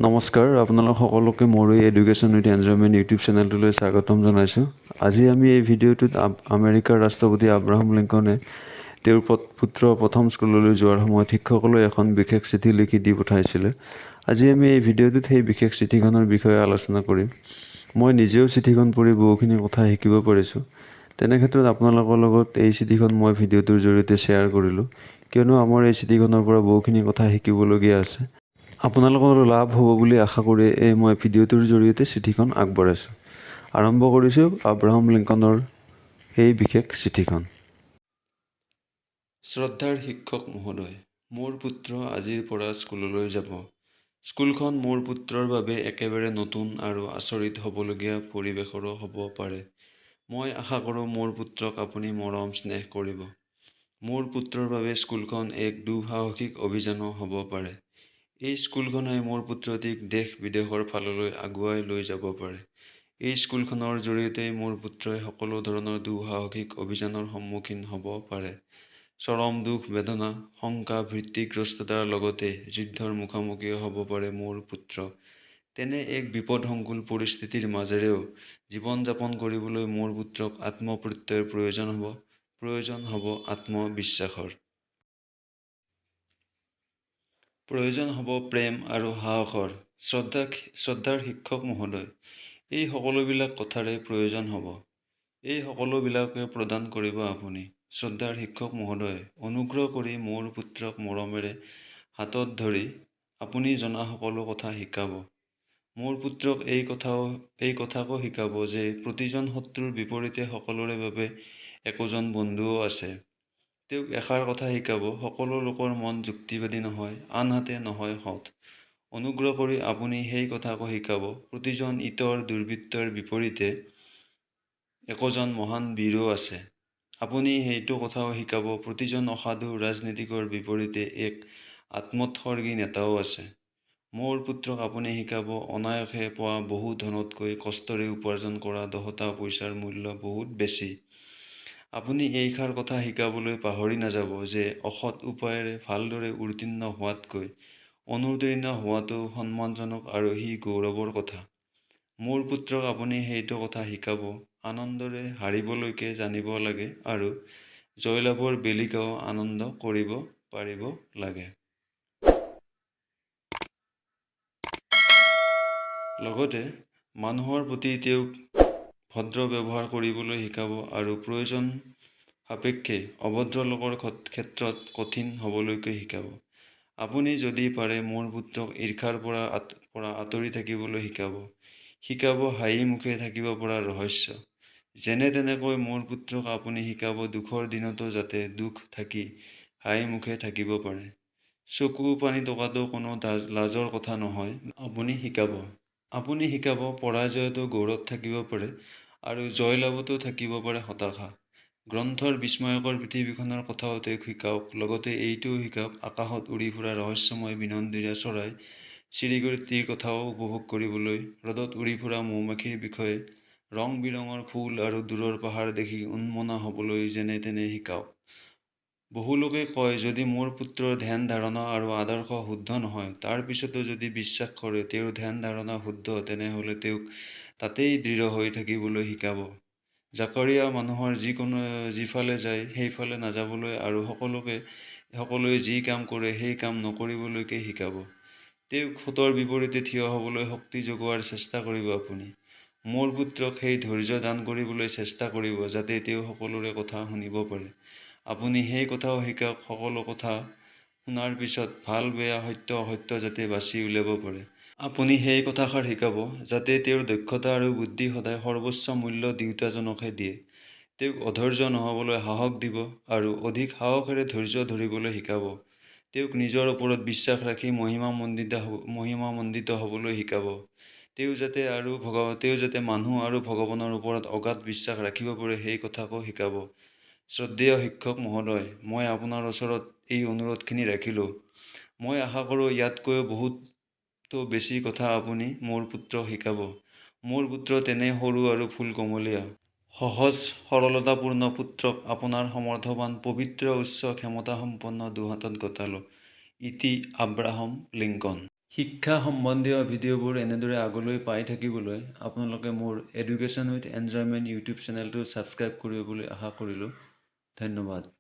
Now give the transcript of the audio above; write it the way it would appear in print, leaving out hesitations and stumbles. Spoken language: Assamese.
নমস্কাৰ, আপোনালোক সকলোকে মোৰ এই এডুকেশ্যন উইথ এনজয়মেণ্ট ইউটিউব চেনেলটোলৈ স্বাগতম জনাইছোঁ। আজি আমি এই ভিডিঅ'টোত আমেৰিকাৰ ৰাষ্ট্ৰপতি আব্ৰাহাম লিংকনে তেওঁৰ পুত্ৰ প্ৰথম স্কুললৈ যোৱাৰ সময়ত শিক্ষকলৈ এখন বিশেষ চিঠি লিখি দি পঠাইছিলে। আজি আমি এই ভিডিঅ'টোত সেই বিশেষ চিঠিখনৰ বিষয়ে আলোচনা কৰিম। মই নিজেও চিঠিখন পঢ়ি বহুখিনি কথা শিকিব পাৰিছোঁ। তেনেক্ষেত্ৰত আপোনালোকৰ লগত এই চিঠিখন মই ভিডিঅ'টোৰ জৰিয়তে শ্বেয়াৰ কৰিলোঁ, কিয়নো আমাৰ এই চিঠিখনৰ পৰা বহুখিনি কথা শিকিবলগীয়া আছে। আপোনালোকৰ লাভ হ'ব বুলি আশা কৰি মই ভিডিঅ'টোৰ জৰিয়তে চিঠিখন আগবঢ়াইছোঁ। আৰম্ভ কৰিছোঁ আব্ৰাহাম লিংকনৰ সেই বিশেষ চিঠিখন। শ্ৰদ্ধাৰ শিক্ষক মহোদয়, মোৰ পুত্ৰ আজিৰ পৰা স্কুললৈ যাব। স্কুলখন মোৰ পুত্ৰৰ বাবে একেবাৰে নতুন আৰু আচৰিত হ'বলগীয়া পৰিৱেশৰো হ'ব পাৰে। মই আশা কৰোঁ মোৰ পুত্ৰক আপুনি মৰম স্নেহ কৰিব। মোৰ পুত্ৰৰ বাবে স্কুলখন এক দুঃসাহসিক অভিযানো হ'ব পাৰে। এই স্কুলখনে মোৰ পুত্ৰটিক দেশ বিদেশৰ ফাললৈ আগুৱাই লৈ যাব পাৰে। এই স্কুলখনৰ জৰিয়তে মোৰ পুত্ৰই সকলো ধৰণৰ দুঃসাহসিক অভিযানৰ সন্মুখীন হ'ব পাৰে। চৰম দুখ বেদনা, শংকা, ভীতিগ্ৰস্ততাৰ লগতে যুদ্ধৰ মুখামুখি হ'ব পাৰে মোৰ পুত্ৰ। তেনে এক বিপদসংকুল পৰিস্থিতিৰ মাজেৰেও জীৱন যাপন কৰিবলৈ মোৰ পুত্ৰক আত্মপ্ৰত্যয়ৰ প্ৰয়োজন হ'ব আত্মবিশ্বাসৰ। প্ৰয়োজন হ'ব প্ৰেম আৰু সাহসৰ। শ্ৰদ্ধাৰ শিক্ষক মহোদয়, এই সকলোবিলাক কথাৰে প্ৰয়োজন হ'ব। এই সকলোবিলাকে প্ৰদান কৰিব আপুনি। শ্ৰদ্ধাৰ শিক্ষক মহোদয়, অনুগ্ৰহ কৰি মোৰ পুত্ৰক মৰমেৰে হাতত ধৰি আপুনি জনা সকলো কথা শিকাব। মোৰ পুত্ৰক এই কথাকো শিকাব যে প্ৰতিজন শত্ৰুৰ বিপৰীতে সকলোৰে বাবে একোজন বন্ধুও আছে। তেওঁক এষাৰ কথা শিকাব, সকলো লোকৰ মন যুক্তিবাদী নহয়, আনহাতে নহয় সৎ। অনুগ্ৰহ কৰি আপুনি সেই কথাকো শিকাব, প্ৰতিজন ইতৰ দুৰ্বৃত্তৰ বিপৰীতে একোজন মহান বীৰো আছে। আপুনি সেইটো কথাও শিকাব, প্ৰতিজন অসাধু ৰাজনীতিকৰ বিপৰীতে এক আত্মোৎসৰ্গী নেতাও আছে। মোৰ পুত্ৰক আপুনি শিকাব, অনায়াসে পোৱা বহু ধনতকৈ কষ্টৰে উপাৰ্জন কৰা 10টা পইচাৰ মূল্য বহুত বেছি। আপুনি এইষাৰ কথা শিকাবলৈ পাহৰি নাযাব যে অসৎ উপায়েৰে ভালদৰে উত্তীৰ্ণ হোৱাতকৈ অনুত্তীৰ্ণ হোৱাটো সন্মানজনক আৰু সি গৌৰৱৰ কথা। মোৰ পুত্ৰক আপুনি সেইটো কথা শিকাব, আনন্দৰে হাৰিবলৈকে জানিব লাগে আৰু জয়লাভৰ বেলিকাও আনন্দ কৰিব পাৰিব লাগে। লগতে মানুহৰ প্ৰতি তেওঁক ভদ্ৰ ব্যৱহাৰ কৰিবলৈ শিকাব আৰু প্ৰয়োজন সাপেক্ষে অভদ্ৰ লোকৰ ক্ষেত্ৰত কঠিন হ'বলৈকে শিকাব। আপুনি যদি পাৰে মোৰ পুত্ৰক ঈৰ্ষাৰ পৰা আঁতৰি থাকিবলৈ শিকাব হাঁহি মুখে থাকিব পৰা ৰহস্য। তেনেকৈ মোৰ পুত্ৰক আপুনি শিকাব দুখৰ দিনতো যাতে দুখ থাকি হাঁহি মুখে থাকিব পাৰে। চকু পানী টকাটো কোনো লাজৰ কথা নহয়। আপুনি শিকাব পৰাজয়তো গৌৰৱ থাকিব পাৰে আৰু জয়লাভতো থাকিব পাৰে হতাশা। গ্ৰন্থৰ বিস্ময়কৰ পৃথিৱীখনৰ কথাও তেওঁক শিকাওক। লগতে এইটোও শিকাওক আকাশত উৰি ফুৰা ৰহস্যময় বিনন্দীয়া চৰাই চিৰিকটিৰ কথাও উপভোগ কৰিবলৈ, ৰ'দত উৰি ফুৰা মৌমাখিৰ বিষয়ে, ৰং বিৰঙৰ ফুল আৰু দূৰৰ পাহাৰ দেখি উন্মনা হ'বলৈ যেনে তেনে শিকাওক। বহু লোকে কয় যদি মোৰ পুত্ৰৰ ধ্যান ধাৰণা আৰু আদৰ্শ শুদ্ধ নহয়, তাৰ পিছতো যদি বিশ্বাস কৰে তেওঁৰ ধ্যান ধাৰণা শুদ্ধ, তেনেহ'লে তেওঁক তাতেই দৃঢ় হৈ থাকিবলৈ শিকাব। জাকৰীয়া মানুহৰ যিফালে যায় সেইফালে নাযাবলৈ আৰু সকলোৱে যি কাম কৰে সেই কাম নকৰিবলৈকে শিকাব। তেওঁক সোঁতৰ বিপৰীতে থিয় হ'বলৈ শক্তি যোগোৱাৰ চেষ্টা কৰিব আপুনি। মোৰ পুত্ৰক সেই ধৈৰ্য দান কৰিবলৈ চেষ্টা কৰিব যাতে তেওঁ সকলোৰে কথা শুনিব পাৰে। আপুনি সেই কথাও শিকাওক সকলো কথা শুনাৰ পিছত ভাল বেয়া সত্য অসত্য যাতে বাছি উলিয়াব পাৰে। আপুনি সেই কথাষাৰ শিকাব যাতে তেওঁৰ দক্ষতা আৰু বুদ্ধি সদায় সৰ্বোচ্চ মূল্য দুয়োটাজনকে দিয়ে। তেওঁক অধৈৰ্য নহ'বলৈ সাহস দিব আৰু অধিক সাহসেৰে ধৈৰ্য ধৰিবলৈ শিকাব। তেওঁক নিজৰ ওপৰত বিশ্বাস ৰাখি মহিমামণ্ডিত হ'বলৈ শিকাব। তেওঁ যাতে মানুহ আৰু ভগৱানৰ ওপৰত অগাধ বিশ্বাস ৰাখিব পাৰে সেই কথাকো শিকাব। শ্ৰদ্ধেয় শিক্ষক মহোদয়, মই আপোনাৰ ওচৰত এই অনুৰোধখিনি ৰাখিলোঁ। মই আশা কৰোঁ ইয়াতকৈও বহুতো বেছি কথা আপুনি মোৰ পুত্ৰক শিকাব। মোৰ পুত্ৰ তেনে সৰু আৰু ফুল কোমলীয়া, সহজ সৰলতাপূৰ্ণ পুত্ৰক আপোনাৰ সমৰ্থবান, পবিত্ৰ, উচ্চ ক্ষমতাসম্পন্ন দুহাতত গতালো। ইতি আব্ৰাহাম লিংকন। শিক্ষা সম্বন্ধীয় ভিডিঅ'বোৰ এনেদৰে আগলৈ পাই থাকিবলৈ আপোনালোকে মোৰ এডুকেশ্যন উইথ এনজয়মেণ্ট ইউটিউব চেনেলটো ছাবস্ক্ৰাইব কৰিব বুলি আশা কৰিলোঁ। ধন্যবাদ।